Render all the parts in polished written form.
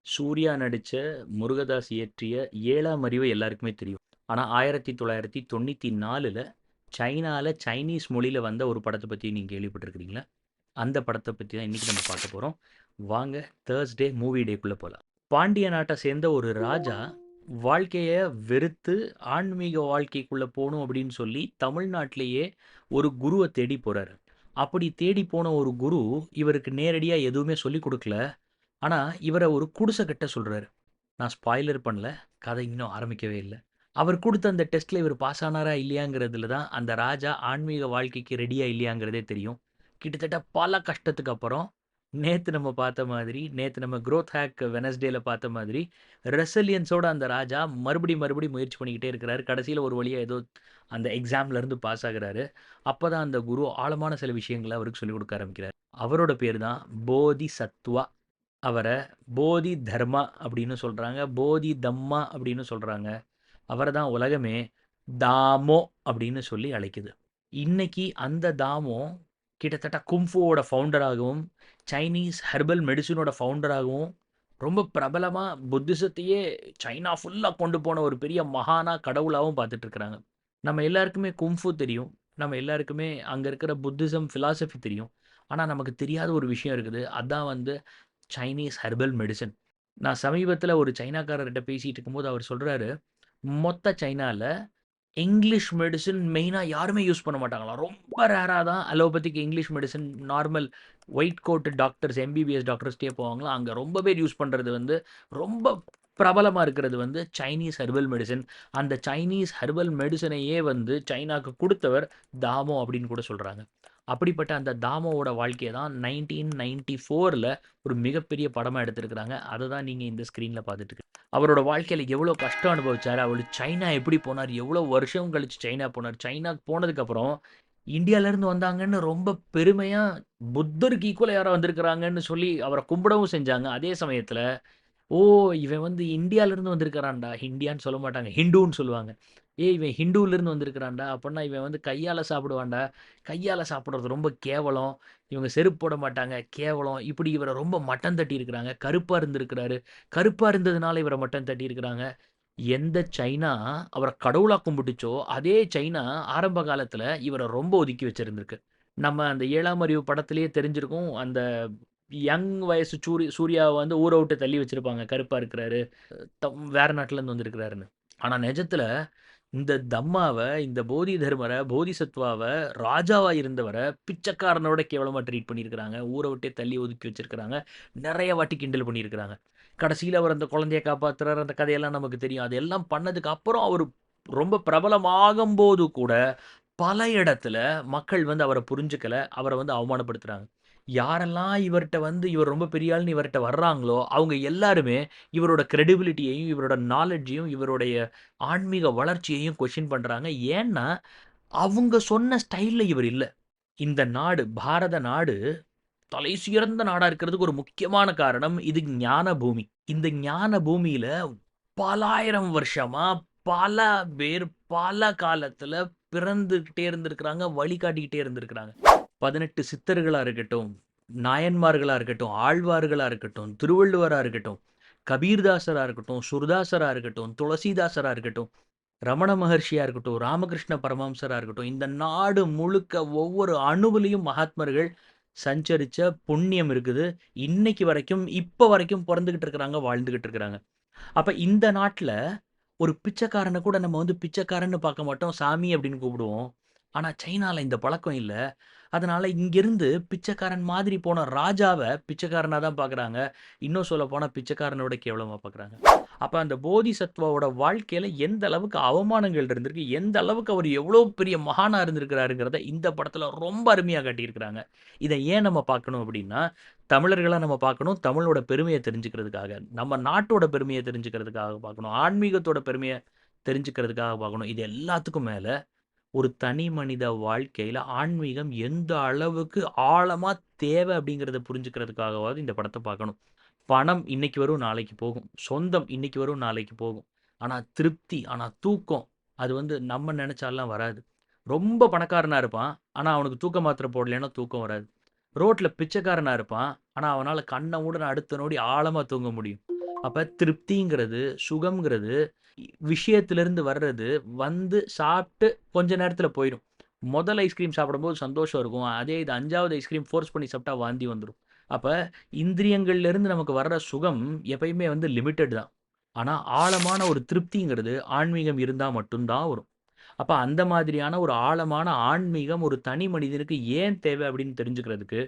சூர்யா நடிச்ச, முருகதாஸ் இயற்றிய 7ஆம் அறிவு எல்லாருக்குமே தெரியும். ஆனா 1994ல சைனால சைனீஸ் மொழியில வந்த ஒரு படத்த பத்தி நீங்க கேள்விப்பட்டிருக்கிறீங்களா? அந்த படத்த பத்தி தான் இன்னைக்கு நம்ம பார்க்க போறோம். வாங்க Thursday மூவி டேக்குள்ள போலாம். பாண்டிய நாட்ட சேர்ந்த ஒரு ராஜா, வாழ்க்கைய வெறுத்து ஆன்மீக வாழ்க்கைக்குள்ள போணும் அப்படின்னு சொல்லி தமிழ்நாட்டிலேயே ஒரு குருவ தேடி போறாரு. அப்படி தேடி போன ஒரு குரு, இவருக்கு நேரடியா எதுவுமே சொல்லிக் குடுக்கல. ஆனா, இவர ஒரு குடிசை கட்ட சொல்றாரு. நான் ஸ்பாய்லர் பண்ணல. கதை இன்னும் ஆரம்பிக்கவே இல்ல. அவர் குடுத்த அந்த டெஸ்ட்ல இவர் பாஸ் ஆனாரா இல்லையாங்கிறதுல தான் அந்த ராஜா ஆன்மீக வாழ்க்கைக்கு ரெடியா இல்லையாங்கிறதே தெரியும். கிட்டத்தட்ட பல கஷ்டத்துக்கு அப்புறம், நேத்து நம்ம குரோத் ஹேக் வெட்னஸ்டேல பார்த்த மாதிரி, ரெசிலியன்ஸோட அந்த ராஜா மறுபடியும் முயற்சி பண்ணிக்கிட்டே இருக்கிறாரு. கடைசியில ஒரு வழியா ஏதோ அந்த எக்ஸாம்ல இருந்து பாஸ் ஆகுறாரு. அப்பதான் அந்த குரு ஆழமான சில விஷயங்கள அவருக்கு சொல்லிக் கொடுக்க ஆரம்பிக்கிறாரு. அவரோட பேரு தான் போதிசத்வா. அவர போதி தர்மா அப்படின்னு சொல்றாங்க. போதி தம்மா அப்படின்னு சொல்றாங்க. அவர தான் உலகமே தாமோ அப்படின்னு சொல்லி அழைக்குது. இன்னைக்கு அந்த தாமோ கிட்டத்தட்ட குங்ஃபூவோட ஃபவுண்டராகவும், சைனீஸ் ஹெர்பல் மெடிசினோட ஃபவுண்டராகவும், ரொம்ப பிரபலமா புத்திசத்தையே சைனா ஃபுல்லா கொண்டு போன ஒரு பெரிய மகானா, கடவுளாவும் பார்த்துட்டு இருக்கிறாங்க. நம்ம எல்லாருக்குமே குங்ஃபூ தெரியும். நம்ம எல்லாருக்குமே அங்க இருக்கிற புத்திசம் பிலாசபி தெரியும். ஆனா நமக்கு தெரியாத ஒரு விஷயம் இருக்குது. அதான் வந்து சைனீஸ் ஹெர்பல் மெடிசின். நான் சமீபத்தில ஒரு சைனாக்காரர்ட்ட பேசிட்டு இருக்கும்போது அவர் சொல்றாரு, மொத்த சைனால இங்கிலீஷ் மெடிசின் மெயினா யாருமே யூஸ் பண்ண மாட்டாங்களாம். ரொம்ப ரேரா தான் allopathic English medicine normal white coat doctors, MBBS டாக்டர்ஸ்ட்டயே போவாங்களாம். அங்க ரொம்ப பேர் யூஸ் பண்றது வந்து ரொம்ப பிரபலமா இருக்கிறது வந்து சைனீஸ் ஹெர்பல் மெடிசின். அந்த சைனீஸ் ஹெர்பல் மெடிசினையே வந்து சைனாக்கு குடுத்தவர் தாமோ அப்படின்னு கூட சொல்றாங்க. அப்படிப்பட்ட அந்த தாமோவோட வாழ்க்கைய தான் 1994ல ஒரு மிகப்பெரிய படமா எடுத்திருக்கிறாங்க. அத தான் நீங்க இந்த ஸ்க்ரீன்ல பார்த்துட்டு இருக்கீங்க. அவரோட வாழ்க்கையில எவ்வளோ கஷ்டம் அனுபவிச்சாரு, அவரு சைனா எப்படி போனாரு, எவ்வளோ வருஷம் கழிச்சு சைனா போனாரு. சைனாக்கு போனதுக்கப்புறம் இந்தியாலருந்து வந்தாங்கன்னு ரொம்ப பெருமையா புத்தருக்கு ஈக்குவலா யாரோ வந்திருக்கிறாங்கன்னு சொல்லி அவர கும்பிடவும் செஞ்சாங்க. அதே சமயத்தில ஓ! இவன் வந்து இந்தியாலருந்து வந்திருக்கிறான்டா. இந்தியான்னு சொல்ல மாட்டாங்க. ஹிண்டுன்னு சொல்லுவாங்க. ஏய் இவன் ஹிண்டுலருந்து வந்திருக்கிறான்டா. அப்பன்னா இவன் வந்து கையால சாப்பிடுவான்டா. கையால சாப்பிடுறது ரொம்ப கேவலம். இவங்க செருப்பு போட மாட்டாங்க. கேவலம். இப்படி இவர ரொம்ப மட்டம் தட்டியிருக்கிறாங்க. கருப்பா இருந்திருக்கிறாரு. கருப்பா இருந்ததுனால இவர மட்டம் தட்டியிருக்கிறாங்க. எந்த சைனா அவர கடவுளா கும்பிட்டுச்சோ, அதே சைனா ஆரம்ப காலத்தில இவர ரொம்ப ஒதுக்கி வச்சிருந்திருக்கு. நம்ம அந்த 7ஆம் அறிவு படத்திலேயே தெரிஞ்சிருக்கும். அந்த யங் வயசு சூர்யாவ வந்து ஊர விட்டு தள்ளி வச்சிருப்பாங்க. கருப்பா இருக்கிறாரு. வேற நாட்டுலருந்து வந்திருக்கிறாருன்னு. ஆனா நெஜத்துல இந்த போதி தர்மர, போதிசத்வாவ, ராஜாவா இருந்தவர பிச்சைக்காரனோட கேவலமா ட்ரீட் பண்ணியிருக்கிறாங்க. ஊர விட்டே தள்ளி ஒதுக்கி வச்சிருக்கிறாங்க. நெறைய வாட்டி கிண்டல் பண்ணியிருக்கிறாங்க. கடைசியில அவர் அந்த குழந்தைய காப்பாத்துறாரு. அந்த கதையெல்லாம் நமக்கு தெரியும். அதெல்லாம் பண்ணதுக்கு அப்புறம் அவரு ரொம்ப பிரபலமாகும்போது கூட, பல இடத்துல மக்கள் வந்து அவர புரிஞ்சுக்கல. அவர வந்து அவமானப்படுத்துறாங்க. யாரெல்லாம் இவர்ட்ட வந்து இவர் ரொம்ப பெரிய ஆளுன்னு இவர்ட்ட வர்றாங்களோ, அவங்க எல்லாருமே இவரோட கிரெடிபிலிட்டியையும், இவரோட நாலெட்ஜையும், இவருடைய ஆன்மீக வளர்ச்சியையும் கொஸ்டின் பண்றாங்க. ஏன்னா, அவங்க சொன்ன ஸ்டைல்ல இவர் இல்ல. இந்த நாடு, பாரத நாடு தலை சிறந்த நாடா இருக்கிறதுக்கு ஒரு முக்கியமான காரணம், இது ஞான பூமி. இந்த ஞான பூமியில பலாயிரம் வருஷமா பல பேர் பல காலத்துல பிறந்துகிட்டே இருந்திருக்கிறாங்க, வழிகாட்டிக்கிட்டே இருந்திருக்கிறாங்க. 18 சித்தர்களா இருக்கட்டும், நாயன்மார்களா இருக்கட்டும், ஆழ்வார்களா இருக்கட்டும், திருவள்ளுவரா இருக்கட்டும், கபீர்தாசரா இருக்கட்டும், சுர்தாசரா இருக்கட்டும், துளசிதாசரா இருக்கட்டும், ரமண மகர்ஷியா இருக்கட்டும், ராமகிருஷ்ண பரமஹம்சரா இருக்கட்டும், இந்த நாடு முழுக்க ஒவ்வொரு அணுவிலும் மகாத்மர்கள் சஞ்சரிச்ச புண்ணியம் இருக்குது. இன்னைக்கு வரைக்கும், இப்ப வரைக்கும் பொறந்துகிட்டு இருக்கிறாங்க, வாழ்ந்துகிட்டு இருக்கிறாங்க. அப்ப இந்த நாட்ல ஒரு பிச்சைக்காரன கூட நம்ம வந்து பிச்சைக்காரன்னு பார்க்க மாட்டோம். சாமி அப்படின்னு கூப்பிடுவோம். ஆனா சைனால இந்த பழக்கம் இல்ல. அதனால இங்கிருந்து பிச்சைக்காரன் மாதிரி போன ராஜாவ பிச்சைக்காரனா தான் பார்க்குறாங்க. இன்னும் சொல்லப்போனா பிச்சைக்காரன விட கேவலமா பார்க்குறாங்க. அப்ப அந்த போதிசத்வாவோட வாழ்க்கையில எந்த அளவுக்கு அவமானங்கள் இருந்திருக்கு, எந்த அளவுக்கு அவர் எவ்வளோ பெரிய மகானா இருந்திருக்கிறாருங்கிறத இந்த படத்துல ரொம்ப அருமையா காட்டியிருக்கிறாங்க. இத ஏன் நம்ம பார்க்கணும் அப்படின்னா, தமிழர்களா நம்ம பார்க்கணும். தமிழோட பெருமைய தெரிஞ்சுக்கிறதுக்காக. நம்ம நாட்டோட பெருமைய தெரிஞ்சுக்கிறதுக்காக பார்க்கணும். ஆன்மீகத்தோட பெருமைய தெரிஞ்சுக்கிறதுக்காக பார்க்கணும். இது எல்லாத்துக்கும் மேல ஒரு தனி மனித வாழ்க்கையில ஆன்மீகம் எந்த அளவுக்கு ஆழமா தேவை அப்படிங்கிறத புரிஞ்சுக்கிறதுக்காகவாவது இந்த படத்த பார்க்கணும். பணம் இன்னைக்கு வரும், நாளைக்கு போகும். சொந்தம் இன்னைக்கு வரும், நாளைக்கு போகும். ஆனா திருப்தி, ஆனா தூக்கம் அது வந்து நம்ம நெனச்சாலாம் வராது. ரொம்ப பணக்காரனா இருப்பான். ஆனா அவனுக்கு தூக்க மாத்திரை போடலைன்னா தூக்கம் வராது. ரோட்ல பிச்சைக்காரனா இருப்பான். ஆனா, அவனால கண்ண மூடுன அடுத்த நொடி ஆழமா தூங்க முடியும். அப்ப திருப்திங்கிறது, சுகம்ங்கிறது விஷயத்திலிருந்து வர்றது, வந்து சாப்ட்டு கொஞ்ச நேரத்தில போயிடும். முதல் ஐஸ்கிரீம் சாப்பிடும்போது சந்தோஷம் இருக்கும். அதே இது 5வது ஐஸ்கிரீம் ஃபோர்ஸ் பண்ணி சாப்பிட்டா வாந்தி வந்துரும். அப்ப இந்திரியங்கள்லேருந்து நமக்கு வர்ற சுகம் எப்பயுமே வந்து லிமிட்டட் தான். ஆனா, ஆழமான ஒரு திருப்திங்கிறது ஆன்மீகம் இருந்தா மட்டும் தான் வரும். அப்ப அந்த மாதிரியான ஒரு ஆழமான ஆன்மீகம் ஒரு தனி மனிதனுக்கு ஏன் தேவை அப்படின்னு தெரிஞ்சுக்கிறதுக்கு,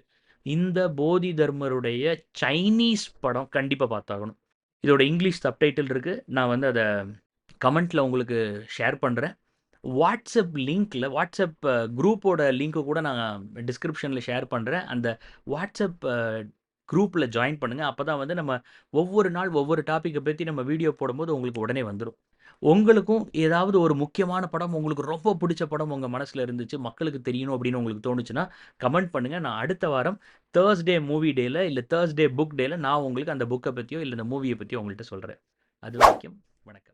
இந்த போதி தர்மருடைய சைனீஸ் படம் கண்டிப்பா பார்த்தாகணும். இதோட இங்கிலீஷ் சப்டைட்டில் இருக்கு. நான் வந்து அத கமெண்ட்ல உங்களுக்கு ஷேர் பண்றேன். வாட்ஸ்அப் குரூப்போட லிங்க் கூட நான் டிஸ்கிரிப்ஷன்ல ஷேர் பண்றேன். அந்த வாட்ஸ்அப் குரூப்ல ஜாயின் பண்ணுங்க. அப்பதான் வந்து நம்ம ஒவ்வொரு நாள் ஒவ்வொரு டாபிக்க பத்தி நம்ம வீடியோ போடும்போது உங்களுக்கு உடனே வந்துரும். உங்களுக்கும் ஏதாவது ஒரு முக்கியமான படம், உங்களுக்கு ரொம்ப புடிச்ச படம் உங்க மனசுல இருந்துச்சு, மக்களுக்கு தெரியணும் அப்படின்னு உங்களுக்கு தோணுச்சுன்னா, கமெண்ட் பண்ணுங்க. நான் அடுத்த வாரம் தர்ஸ்டே மூவி டேல இல்ல தர்ஸ்டே புக் டேல நான் உங்களுக்கு அந்த புக்க பத்தியோ, இல்ல இந்த மூவிய பத்தியோ உங்கள்ட்ட சொல்றேன். அதுவரைக்கும் வணக்கம்.